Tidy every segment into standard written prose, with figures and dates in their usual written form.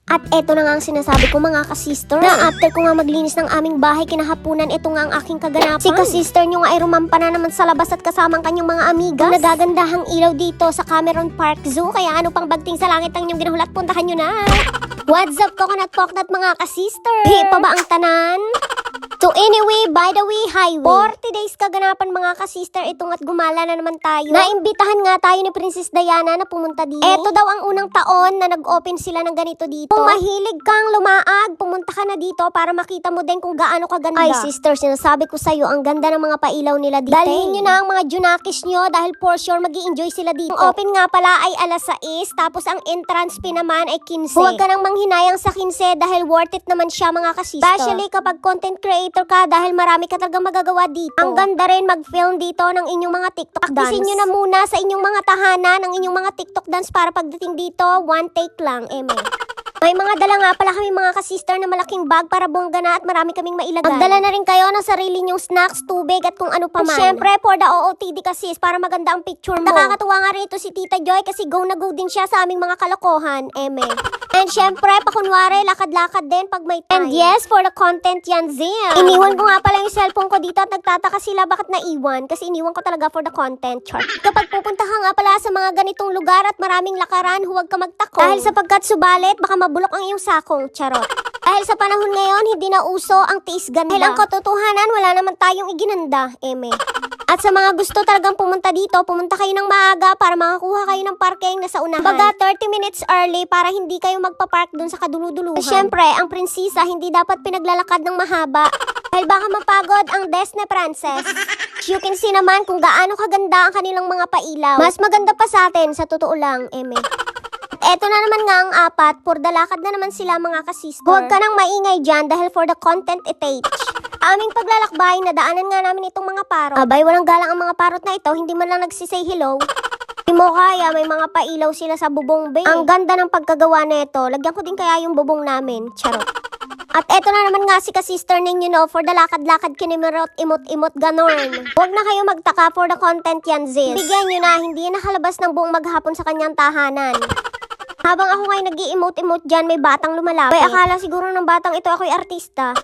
At eto na nga ang sinasabi ko mga ka-sister, na after ko nga maglinis ng aming bahay kinahapunan, eto nga ang aking kaganapan. Si ka-sister nyo nga ay rumampa na naman sa labas at kasamang kanyang mga amigas. Nagagandahang ilaw dito sa Cameron Park Zoo, kaya ano pang bagting sa langit ang inyong ginuhulat, puntahan nyo na. What's up, coconut poknat mga ka-sister? Di pa ba ang tanan? So anyway, by the way, highway. 40 days kaganapan mga ka-sister, itong at gumala na naman tayo. Naimbitahan nga tayo ni Princess Diana na pumunta dito. Eto daw ang unang taon na nag-open sila ng ganito dito. Kung mahilig kang lumaag, pumunta ka na dito para makita mo din kung gaano kaganda. Ay sister, sinasabi ko sa'yo, ang ganda ng mga pailaw nila dito. Dalhin nyo na ang mga junakis nyo dahil for sure mag-i-enjoy sila dito. Ang open nga pala ay alas 6, tapos ang entrance fee naman ay 15. Huwag ka nang manghinayang sa 15 dahil worth it naman siya mga ka-sister. Especially kapag content creator ka dahil marami ka talagang magagawa dito. Ang ganda rin mag-film dito ng inyong mga TikTok dance. Practicein nyo na muna sa inyong mga tahanan ang inyong mga TikTok dance para pagdating dito, one take lang, eme. May mga dala nga pala kami mga ka-sister na malaking bag para bongga na at marami kaming mailagay. Magdala na rin kayo ng sarili nyong snacks, tubig at kung ano pa man. Siyempre, for the OOTD kasi para maganda ang picture mo. Nakakatuwa nga rito si Tita Joy kasi go na go din siya sa aming mga kalokohan, eme. And syempre, pakunwari, lakad-lakad din pag may time. And yes, for the content yan, Zia. Iniwan ko nga pala yung cellphone ko dito at nagtataka sila bakit naiwan. Kasi iniwan ko talaga for the content, char. Kapag pupunta ka nga pala sa mga ganitong lugar at maraming lakaran, huwag ka magtako. Dahil sapagkat subalit, baka mabulok ang iyong sakong, charot. Dahil sa panahon ngayon, hindi na uso ang tiis ganda. Dahil ang katotohanan, wala naman tayong iginanda, eme. At sa mga gusto talagang pumunta dito, pumunta kayo ng maaga para makakuha kayo ng parking na sa unahan. Baga 30 minutes early para hindi kayo magpa-park dun sa kaduluduluhan. Siyempre, ang prinsesa hindi dapat pinaglalakad ng mahaba. Dahil baka mapagod ang Disney princess. You can see naman kung gaano kaganda ang kanilang mga pailaw. Mas maganda pa sa atin, sa totoo lang, eme. Eto na naman nga ang apat, for the lakad na naman sila mga ka-sister. Huwag ka nang maingay dyan dahil for the content it takes. Aming paglalakbay, nadaanan nga namin itong mga parot. Abay, walang galang ang mga parot na ito, hindi man lang nagsisay hello. Hindi mo kaya, may mga pailaw sila sa bubong bay. Ang ganda ng pagkagawa nito, lagyan ko din kaya yung bubong namin, charot. At eto na naman nga si ka-sister ninyo, no, for the lakad-lakad kinimirot, imot-imot, ganon. Huwag na kayo magtaka for the content yan, Ziz. Bigyan nyo na, hindi yan nakalabas ng buong maghapon sa kanyang tahanan. Habang ako ngayon nag-i-emote-emote dyan, may batang lumalapit. Ay, akala siguro ng batang ito ako'y artista.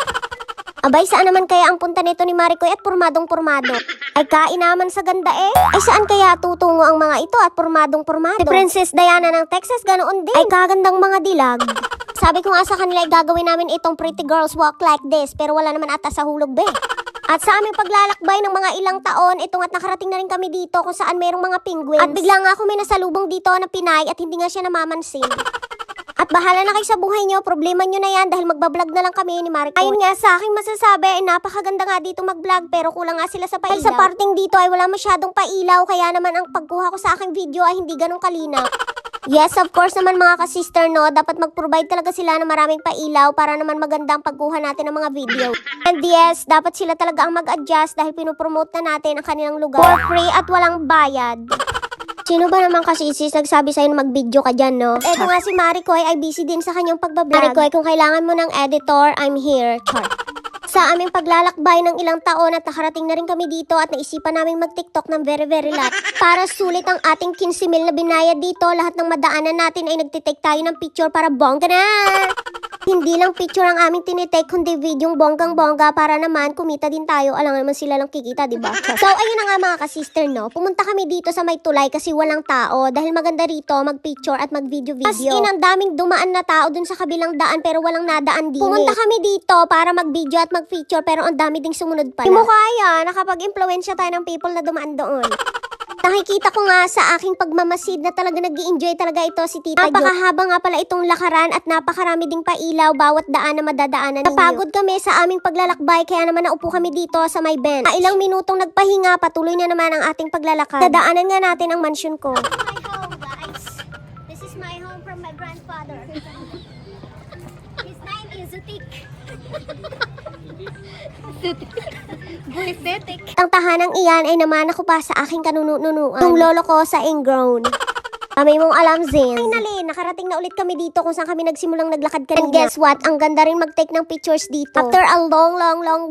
Abay, saan naman kaya ang punta nito ni Maricoy at pormadong-pormado? Ay, kain naman sa ganda eh. Ay, saan kaya tutungo ang mga ito at pormadong-pormado? Si Princess Diana ng Texas, ganoon din. Ay, kagandang mga dilag. Sabi ko nga sa kanila, gagawin namin itong pretty girls walk like this, pero wala naman ata sa hulog be. At sa aming paglalakbay ng mga ilang taon, itong at nakarating na rin kami dito kung saan mayroong mga penguins. At bigla nga ako may nasalubong dito na Pinay at hindi nga siya namamansin. At bahala na kayo sa buhay nyo, problema nyo na yan dahil magbablog na lang kami ni Maricoy. Ayun nga, sa aking masasabi, napakaganda nga dito mag-vlog pero kulang nga sila sa pailaw. Dahil sa parting dito ay wala masyadong pailaw, kaya naman ang pagkuha ko sa aking video ay hindi ganong kalinaw. Yes, of course naman mga ka-sister, no, dapat mag-provide talaga sila ng maraming pailaw para naman maganda ang pagkuha natin ng mga video. And yes, dapat sila talaga ang mag-adjust dahil pinopromote na natin ang kanilang lugar for free at walang bayad. Sino ba naman kasi sis nagsabi sa'yo na mag-video ka dyan, no? Eto nga si Maricoy ay busy din sa kanyang pagbablog. Maricoy, kung kailangan mo ng editor, I'm here. Char. Sa aming paglalakbay ng ilang taon at nakarating na rin kami dito at naisipan naming mag-TikTok ng very lot. Para sulit ang ating 15,000 na binayad dito, lahat ng madaanan natin ay nagtitake tayo ng picture para bongga na! Hindi lang picture ang aming tinitake, kundi videong bonggang-bongga para naman kumita din tayo. Alam naman sila lang kikita, diba? So, ayun na nga mga ka-sister, no? Pumunta kami dito sa may tulay kasi walang tao. Dahil maganda rito, mag-picture at mag-video. As in, ang daming dumaan na tao dun sa kabilang daan pero walang nadaan din. Pumunta kami dito para mag-video at mag-feature pero ang dami ding sumunod pala. Hindi mo kaya, nakapag-impluensya tayo ng people na dumaan doon. Nakikita ko nga sa aking pagmamasid na talaga nag-i-enjoy talaga ito si Tita Jo. Napakahaba nga pala itong lakaran at napakarami ding pailaw bawat daan na madadaanan ninyo. Napagod kami sa aming paglalakbay kaya naman naupo kami dito sa may bench. Ilang minutong nagpahinga, patuloy na naman ang ating paglalakad. Dadaanan nga natin ang mansion ko. My home, guys. This is my home from my grandfather. His name is Zutik. Ang tahanang iyan ay naman ako pa sa aking kanununuan. Yung lolo ko sa ingrown. Amay mong alam, Zin. Finally, nakarating na ulit kami dito kung saan kami nagsimulang naglakad kanina. And guess what? Ang ganda rin mag-take ng pictures dito. After a long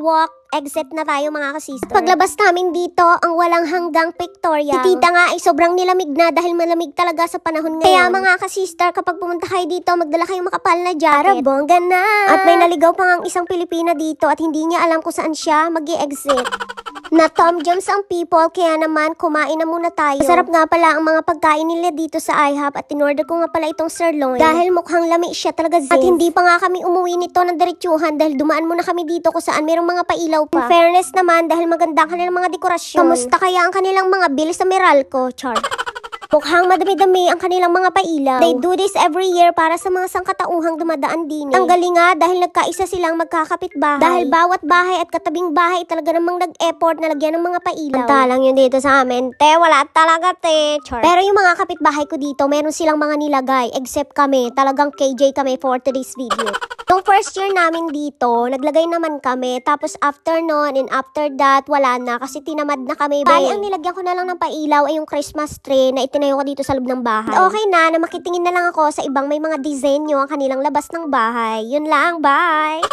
walk, exit na tayo mga kasister. Paglabas namin dito, ang walang hanggang pictorial. Si tita nga ay sobrang nilamig na dahil malamig talaga sa panahon ngayon. Kaya mga kasister, kapag pumunta kayo dito, magdala kayong makapal na jacket. Para bongga na! At may naligaw pa nga ang isang Pilipina dito at hindi niya alam kung saan siya mag-i-exit. Na Tom Jones ang people, kaya naman kumain na muna tayo. Masarap nga pala ang mga pagkain nila dito sa IHOP at in-order ko nga pala itong sirloin. Dahil mukhang lami siya talaga, Zin. At hindi pa nga kami umuwi nito ng diretsuhan dahil dumaan muna kami dito kung saan mayroong mga pailaw pa. In fairness naman, dahil maganda ang kanilang mga dekorasyon. Kamusta kaya ang kanilang mga bill sa Meralco, Char? Mukhang madami-dami ang kanilang mga pailaw. They do this every year para sa mga sangkatauhang dumadaan din. Ang galing nga dahil nagkaisa silang magkakapit-bahay. Dahil bawat bahay at katabing bahay talaga namang nag-effort na lagyan ng mga pailaw. Pantalang yun dito sa amin. Te, wala talaga, te. Char. Pero yung mga kapitbahay ko dito, meron silang mga nilagay. Except kami, talagang KJ kami for today's video. Nung first year namin dito, naglagay naman kami. Tapos after nun and after that, wala na. Kasi tinamad na kami. Bali, ang nilagyan ko na lang ng pailaw ay yung Christmas tree na itinayo ko dito sa loob ng bahay. Okay na makitingin na lang ako sa ibang may mga disenyo ang kanilang labas ng bahay. Yun lang, bye!